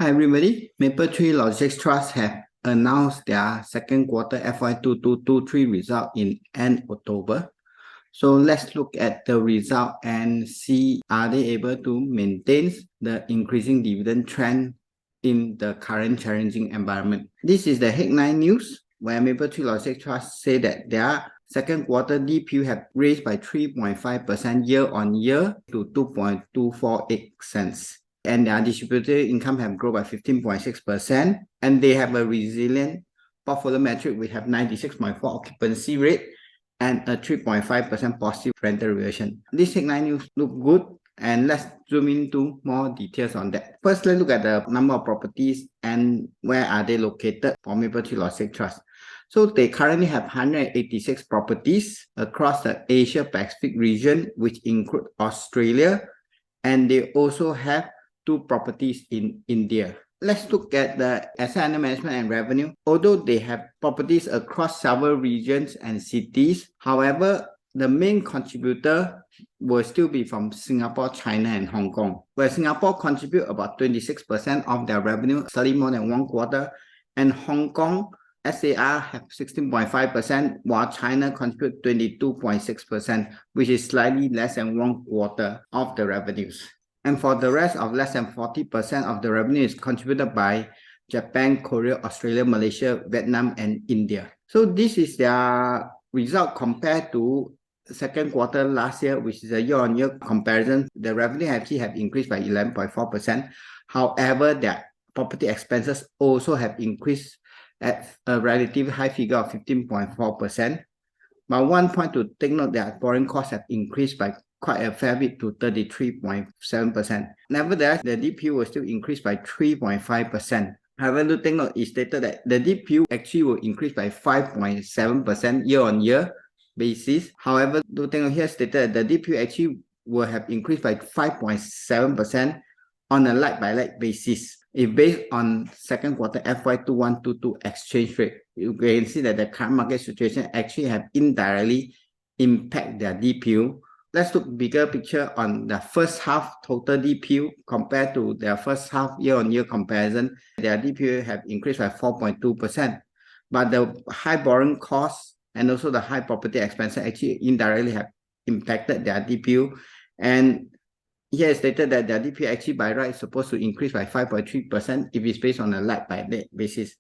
Hi everybody, Mapletree Logistics Trust have announced their second quarter FY2223 result in end October. So let's look at the result and see are they able to maintain the increasing dividend trend in the current challenging environment. This is the headline news where Mapletree Logistics Trust say that their second quarter DPU have raised by 3.5% year-on-year to 2.248 cents. And their distributed income have grown by 15.6%, and they have a resilient portfolio metric. We have 96.4 occupancy rate and a 3.5% positive rental reversion. This headline news look good, and let's zoom into more details on that. First, let's look at the number of properties and where are they located for Mapletree Logistics Trust. So they currently have 186 properties across the Asia Pacific region, which include Australia, and they also have 2 properties in India. Let's look at the asset under management and revenue. Although they have properties across several regions and cities, however, the main contributor will still be from Singapore, China, and Hong Kong, where Singapore contribute about 26% of their revenue, slightly more than 1/4, and Hong Kong SAR have 16.5%, while China contribute 22.6%, which is slightly less than 1/4 of the revenues. And for the rest of less than 40% of the revenue is contributed by Japan, Korea, Australia, Malaysia, Vietnam, and India. So this is their result compared to second quarter last year, which is a year-on-year comparison. The revenue actually have increased by 11.4%. However, their property expenses also have increased at a relatively high figure of 15.4%. But one point to take note that borrowing costs have increased by quite a fair bit to 33.7%. Nevertheless, the DPU will still increase by 3.5%. However, to take note, it's stated that the DPU actually will increase by 5.7% year-on-year basis. However, to take note here stated that the DPU actually will have increased by 5.7% on a like-by-like basis. If based on second quarter FY2122 exchange rate, you can see that the current market situation actually have indirectly impact their DPU. Let's look bigger picture on the first half total DPU compared to their first half year-on-year comparison. Their DPU have increased by 4.2%, but the high borrowing costs and also the high property expenses actually indirectly have impacted their DPU. And here it's stated that their DPU actually by right is supposed to increase by 5.3% if it's based on a like-by-like basis.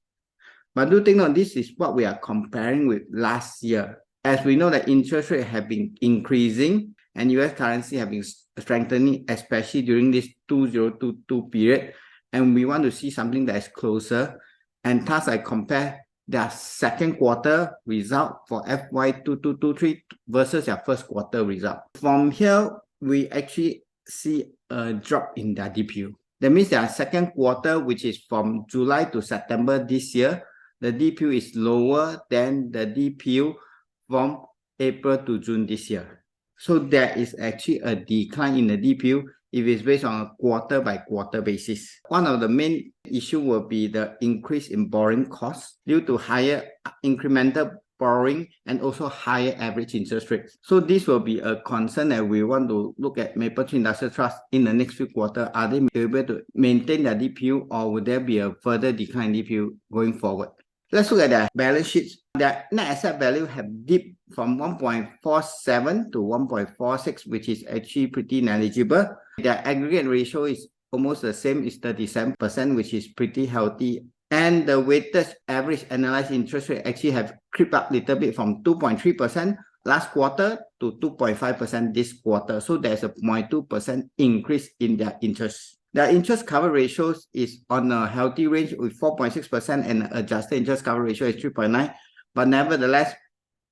But do take note, this is what we are comparing with last year. As we know that interest rates have been increasing and US currency have been strengthening, especially during this 2022 period. And we want to see something that is closer. And thus I compare their second quarter result for FY2223 versus their first quarter result. From here, we actually see a drop in their DPU. That means their second quarter, which is from July to September this year, the DPU is lower than the DPU from April to June this year. So there is actually a decline in the DPU if it's based on a quarter-by-quarter basis. One of the main issue will be the increase in borrowing costs due to higher incremental borrowing and also higher average interest rates. So this will be a concern that we want to look at Mapletree Industrial Trust in the next few quarters. Are they able to maintain their DPU, or would there be a further decline in DPU going forward? Let's look at their balance sheets. Their net asset value have dipped from 1.47 to 1.46, which is actually pretty negligible. Their aggregate ratio is almost the same, is 37%, which is pretty healthy. And the weighted average annualized interest rate actually have crept up a little bit from 2.3% last quarter to 2.5% this quarter. So there's a 0.2% increase in their interest. The interest cover ratios is on a healthy range with 4.6% and adjusted interest cover ratio is 3.9. But nevertheless,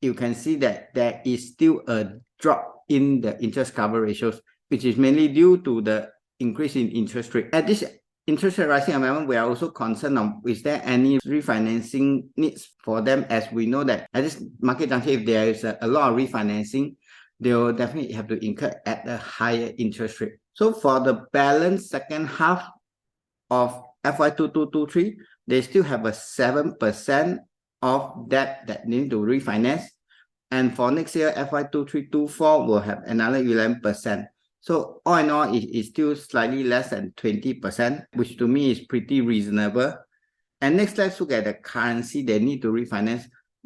you can see that there is still a drop in the interest cover ratios, which is mainly due to the increase in interest rate. At this interest rate rising environment, we are also concerned of is there any refinancing needs for them, as we know that at this market juncture, if there is a lot of refinancing, they will definitely have to incur at a higher interest rate. So for the balance second half of FY2223, they still have a 7% of debt that need to refinance. And for next year, FY2324 will have another 11%. So all in all, it is still slightly less than 20%, which to me is pretty reasonable. And next, let's look at the currency they need to refinance.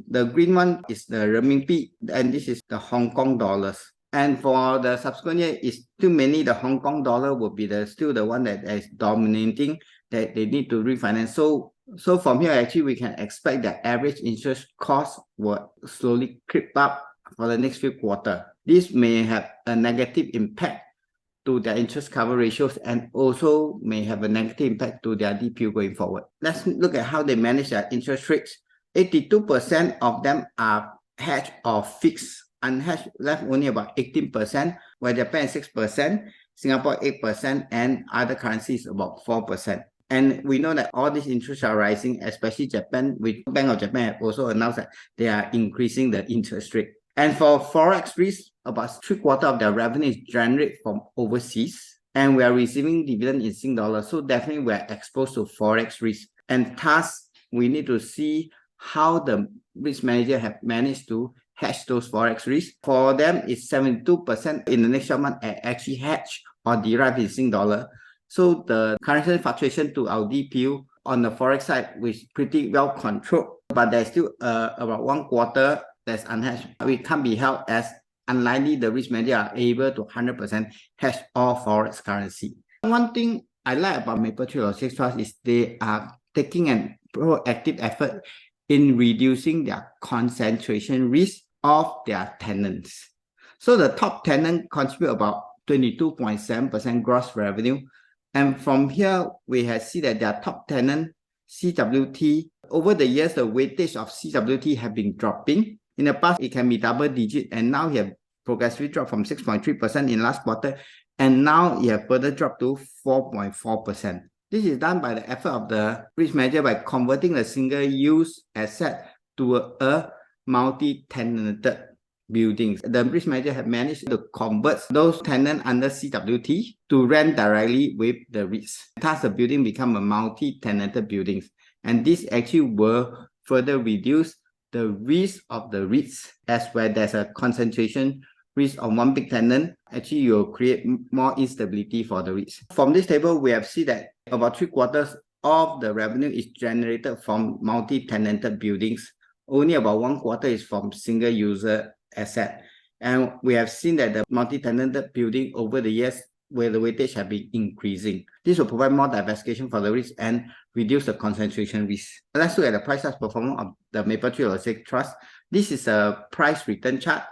The green one is the renminbi, and this is the Hong Kong dollars. And for the subsequent year, it's still mainly the Hong Kong dollar will be still the one that is dominating, that they need to refinance. So from here, actually, we can expect that average interest cost will slowly creep up for the next few quarters. This may have a negative impact to their interest cover ratios and also may have a negative impact to their DPU going forward. Let's look at how they manage their interest rates. 82% of them are hedged or fixed. Unhedged left only about 18%, where Japan is 6%, Singapore 8%, and other currencies about 4%. And we know that all these interests are rising, especially Japan, with Bank of Japan have also announced that they are increasing the interest rate. And for Forex risk, about 3/4 of their revenue is generated from overseas, and we are receiving dividend in Sing dollar. So definitely we are exposed to Forex risk. And thus, we need to see how the risk manager have managed to hedge those Forex risks. For them, it's 72% in the next 12 months actually hedged or derived in Sing dollar. So the currency fluctuation to our DPU on the Forex side was pretty well controlled, but there's still about 1/4 that's unhedged. We can't be held as unlikely the risk manager are able to 100% hedge all Forex currency. One thing I like about Mapletree Logistics Trust is they are taking a proactive effort in reducing their concentration risk of their tenants. So the top tenant contribute about 22.7% gross revenue. And from here, we have seen that their top tenant, CWT, over the years, the weightage of CWT have been dropping. In the past, it can be double digit, and now you have progressively dropped from 6.3% in last quarter, and now you have further dropped to 4.4%. This is done by the effort of the risk manager by converting a single-use asset to a multi-tenanted buildings. The risk manager have managed to convert those tenants under CWT to rent directly with the REITs. Thus, the building become a multi-tenanted buildings, and this actually will further reduce the risk of the REITs, as where there's a concentration risk on one big tenant. Actually, you'll create more instability for the REITs. From this table, we have seen that about 3/4 of the revenue is generated from multi-tenanted buildings. Only about 1/4 is from single user asset. And we have seen that the multi-tenanted building over the years, where the weightage have been increasing. This will provide more diversification for the risk and reduce the concentration risk. Let's look at the price sales performance of the Mapletree Logistics Trust. This is a price return chart.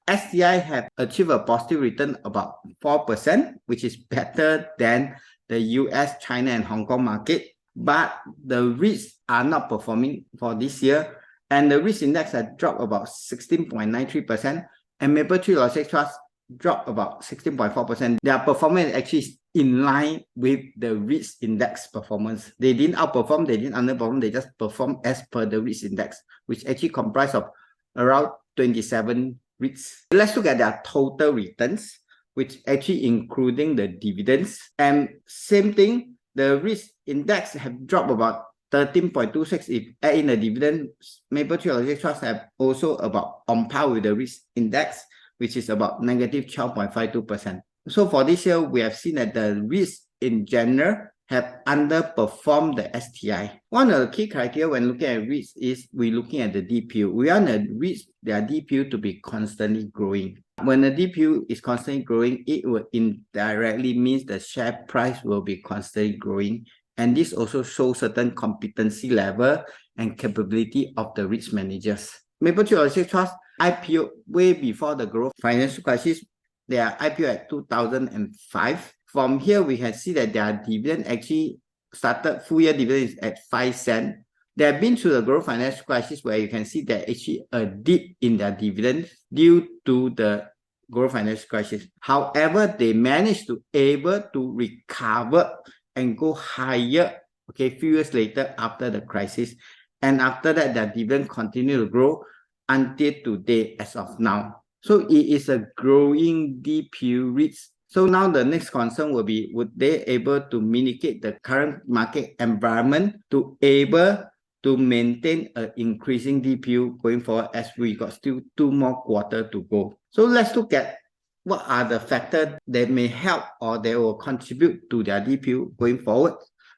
STI have achieved a positive return about 4%, which is better than the US, China, and Hong Kong market. But the REITs are not performing for this year, and the REITs index has dropped about 16.93%, and Mapletree Logistics Trust dropped about 16.4%. Their performance actually is in line with the REITs index performance. They didn't outperform, they didn't underperform, they just perform as per the REITs index, which actually comprised of around 27 REITs. Let's look at their total returns, which actually including the dividends. And same thing, the REITs index have dropped about 13.26. If add in the dividend, Mapletree Logistics Trust have also about on par with the REITs index, which is about negative 12.52%. So for this year, we have seen that the REITs in general have underperformed the STI. One of the key criteria when looking at REITs is we're looking at the DPU. We want the REITs, their DPU to be constantly growing. When the DPU is constantly growing, it will indirectly means the share price will be constantly growing. And this also shows certain competency level and capability of the REITs managers. Mapletree Logistics Trust IPO way before the global financial crisis. They are IPO at 2005. From here, we can see that their dividend actually started, full year dividend is at 5 cents. They have been through the global financial crisis where you can see that actually a dip in their dividend due to the global financial crisis. However, they managed to able to recover and go higher, okay, few years later after the crisis. And after that, their dividend continued to grow until today as of now. So it is a growing DPU REITs. So now the next concern will be, would they able to mitigate the current market environment to able to maintain an increasing DPU going forward, as we got still 2 more quarters to go. So let's look at what are the factors that may help or they will contribute to their DPU going forward?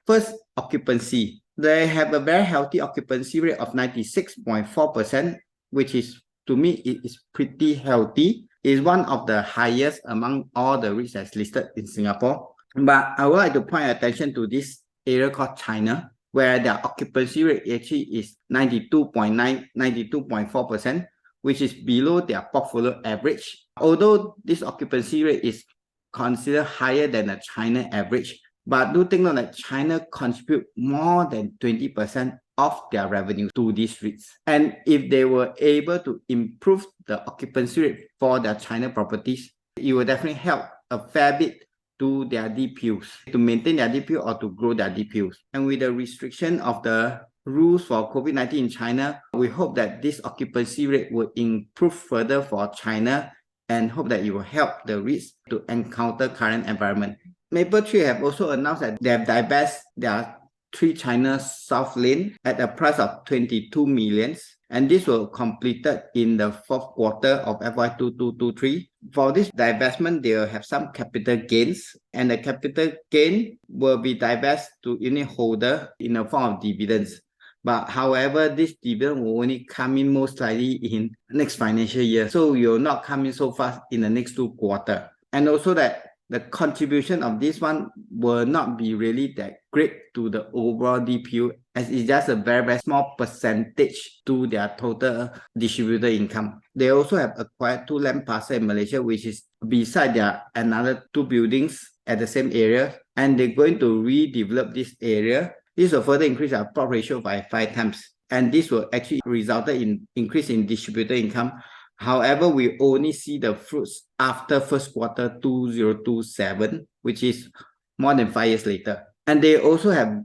First, occupancy. They have a very healthy occupancy rate of 96.4%, which is, to me, it is pretty healthy. It is one of the highest among all the REITs that's listed in Singapore. But I would like to point attention to this area called China, where their occupancy rate actually is 92.4%, which is below their portfolio average. Although this occupancy rate is considered higher than the China average, but do take note that China contribute more than 20% of their revenue to these REITs. And if they were able to improve the occupancy rate for their China properties, it will definitely help a fair bit to their DPUs, to maintain their DPU or to grow their DPUs. And with the restriction of the rules for COVID-19 in China, we hope that this occupancy rate will improve further for China and hope that it will help the REITs to encounter current environment. Mapletree have also announced that they have divested their 3 China South Lane at a price of 22 million, and this will be completed in the 4th quarter of FY2223. For this divestment, they will have some capital gains, and the capital gain will be divested to unit holder in the form of dividends. But however, this dividend will only come in most likely in next financial year, so it will not come in so fast in the next 2 quarters. And also that the contribution of this one will not be really that great to the overall DPU, as it's just a very, very small percentage to their total distributor income. They also have acquired 2 land parcels in Malaysia, which is beside their another 2 buildings at the same area, and they're going to redevelop this area. This will further increase our plot ratio by 5 times, and this will actually result in increase in distributor income. However, we only see the fruits after 1st quarter 2027, which is more than 5 years later. And they also have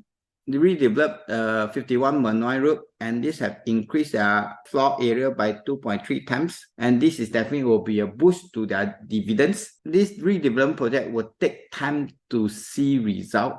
redeveloped 51 Manoy Road, and this have increased their floor area by 2.3 times. And this is definitely will be a boost to their dividends. This redevelopment project will take time to see result.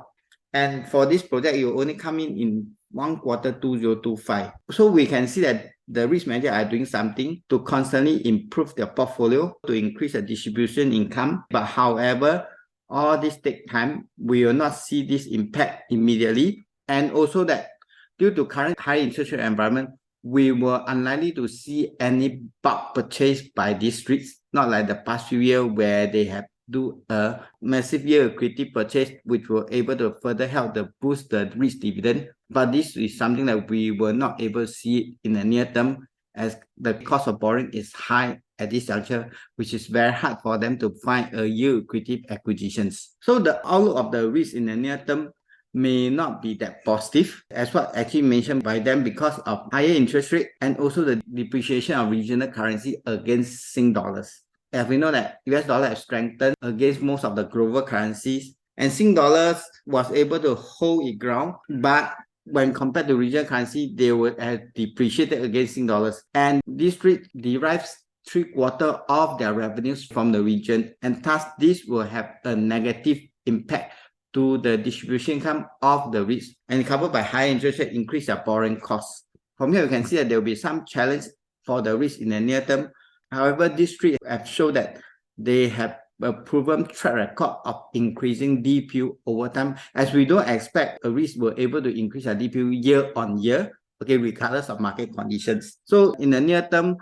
And for this project, it will only come in 1 quarter 2025. So we can see that the risk manager are doing something to constantly improve their portfolio to increase the distribution income. But however, all this take time. We will not see this impact immediately. And also that due to current high interest rate environment, we were unlikely to see any bulk purchase by these REITs, not like the past few years where they have do a massive year equity purchase, which were able to further help to boost the REITs dividend. But this is something that we were not able to see in the near term, as the cost of borrowing is high at this juncture, which is very hard for them to find a yield accretive acquisitions. So the outlook of the REITs in the near term may not be that positive, as what actually mentioned by them, because of higher interest rate and also the depreciation of regional currency against Sing dollars. As we know that US dollar has strengthened against most of the global currencies, and Sing dollars was able to hold its ground, but when compared to regional currency, they would have depreciated against Sing dollars. And this REIT derives 3/4 of their revenues from the region, and thus this will have a negative impact to the distribution income of the REITs, and covered by high interest rate increase their borrowing costs. From here, we can see that there will be some challenge for the REITs in the near term. However, these REITs have shown that they have a proven track record of increasing DPU over time, as we don't expect a REIT were able to increase their DPU year on year, okay, regardless of market conditions. So in the near term,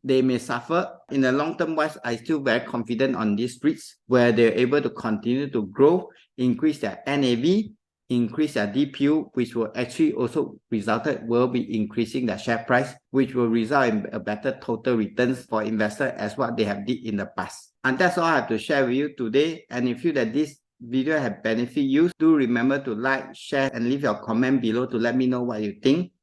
they may suffer. In the long term wise, I still very confident on these REITs, where they're able to continue to grow, increase their NAV, increase their DPU, which will actually also will be increasing their share price, which will result in a better total returns for investors as what they have did in the past. And that's all I have to share with you today. And if you feel that this video have benefited you, do remember to like, share, and leave your comment below to let me know what you think.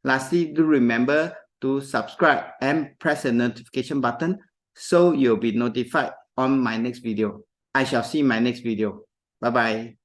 Lastly, do remember to subscribe and press the notification button so you'll be notified on my next video. I shall see you in my next video. Bye-bye.